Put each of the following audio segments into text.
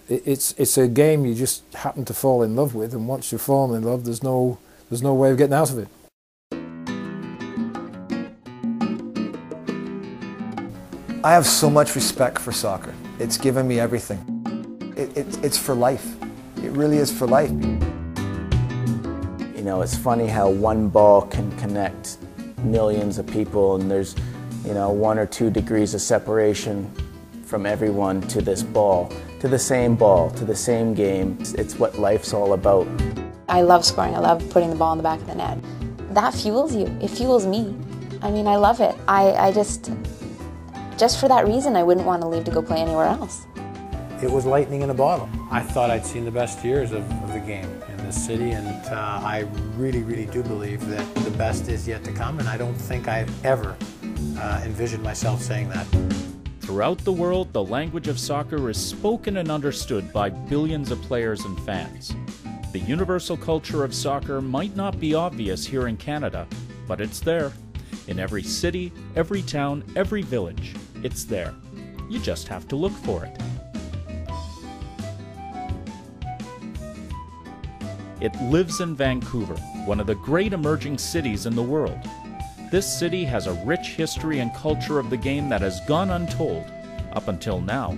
It's a game you just happen to fall in love with, and once you fall in love, there's no way of getting out of it. I have so much respect for soccer. It's given me everything. It's for life. It really is for life. You know, it's funny how one ball can connect millions of people, and there's, you know, 1 or 2 degrees of separation from everyone to this ball, to the same game. It's what life's all about. I love scoring. I love putting the ball in the back of the net. That fuels you. It fuels me. I mean, I love it. I just for that reason, I wouldn't want to leave to go play anywhere else. It was lightning in a bottle. I thought I'd seen the best years of the game in this city, and I really, really do believe that the best is yet to come, and I don't think I've ever envisioned myself saying that. Throughout the world, the language of soccer is spoken and understood by billions of players and fans. The universal culture of soccer might not be obvious here in Canada, but it's there. In every city, every town, every village, it's there. You just have to look for it. It lives in Vancouver, one of the great emerging cities in the world. This city has a rich history and culture of the game that has gone untold up until now.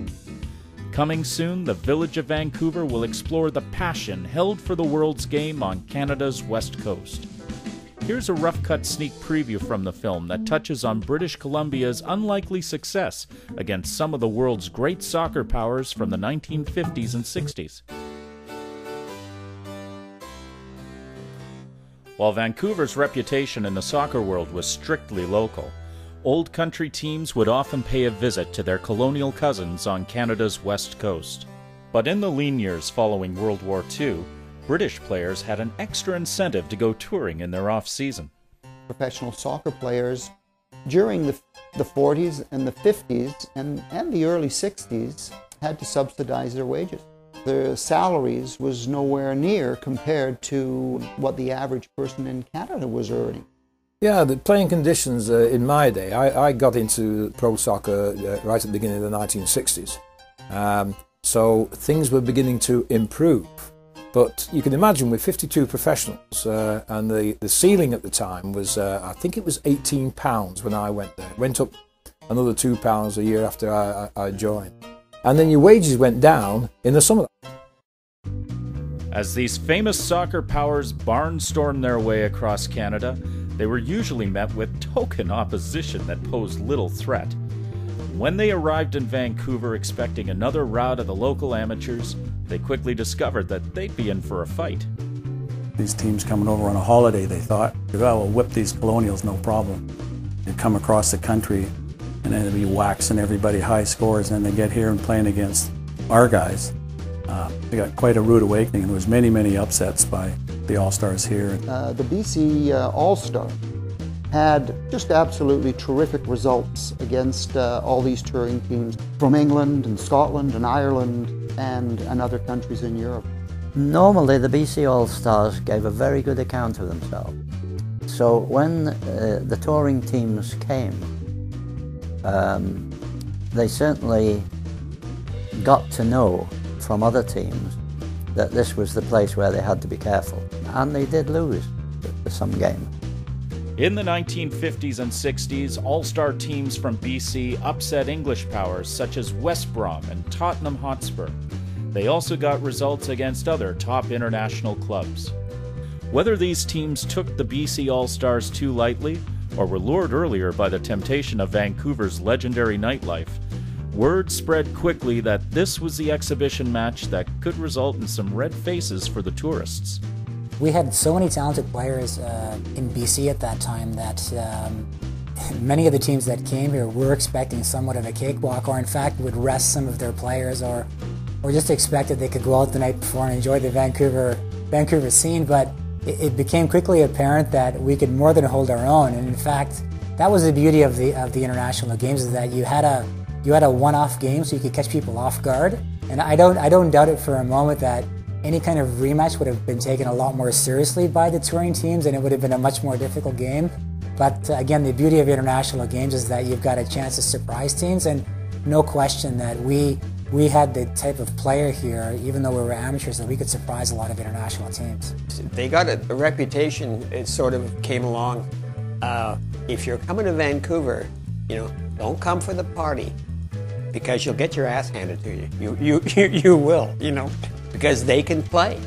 Coming soon, the Village of Vancouver will explore the passion held for the world's game on Canada's west coast. Here's a rough-cut sneak preview from the film that touches on British Columbia's unlikely success against some of the world's great soccer powers from the 1950s and 60s. While Vancouver's reputation in the soccer world was strictly local, old country teams would often pay a visit to their colonial cousins on Canada's west coast. But in the lean years following World War II, British players had an extra incentive to go touring in their off-season. Professional soccer players during the 40s and the 50s and the early 60s had to subsidize their wages. Their salaries was nowhere near compared to what the average person in Canada was earning. Yeah, the playing conditions in my day, I got into pro soccer right at the beginning of the 1960s. So things were beginning to improve. But you can imagine with 52 professionals, and the ceiling at the time was, I think it was £18 when I went there. It went up another £2 a year after I joined. And then your wages went down in the summer. As these famous soccer powers barnstormed their way across Canada, they were usually met with token opposition that posed little threat. When they arrived in Vancouver expecting another rout of the local amateurs, they quickly discovered that they'd be in for a fight. These teams coming over on a holiday, they thought, well, we'll whip these colonials, no problem. They'd come across the country and then they'd be waxing everybody high scores, and then they get here and playing against our guys. They got quite a rude awakening, and there was many, many upsets by the All-Stars here. The BC All-Star had just absolutely terrific results against all these touring teams from England and Scotland and Ireland and other countries in Europe. Normally the BC All-Stars gave a very good account of themselves. So when the touring teams came, they certainly got to know from other teams that this was the place where they had to be careful. And they did lose some games. In the 1950s and 60s, all-star teams from BC upset English powers such as West Brom and Tottenham Hotspur. They also got results against other top international clubs. Whether these teams took the BC All-Stars too lightly, or were lured earlier by the temptation of Vancouver's legendary nightlife, word spread quickly that this was the exhibition match that could result in some red faces for the tourists. We had so many talented players in BC at that time that many of the teams that came here were expecting somewhat of a cakewalk, or in fact would rest some of their players, or just expected they could go out the night before and enjoy the Vancouver scene. But it became quickly apparent that we could more than hold our own, and in fact that was the beauty of the international games, is that you had a one-off game, so you could catch people off guard. And I don't doubt it for a moment that any kind of rematch would have been taken a lot more seriously by the touring teams, and it would have been a much more difficult game. But again, the beauty of international games is that you've got a chance to surprise teams, and no question that we we had the type of player here, even though we were amateurs, that we could surprise a lot of international teams. They got a reputation. It sort of came along. If you're coming to Vancouver, don't come for the party, because you'll get your ass handed to you. You will, because they can play.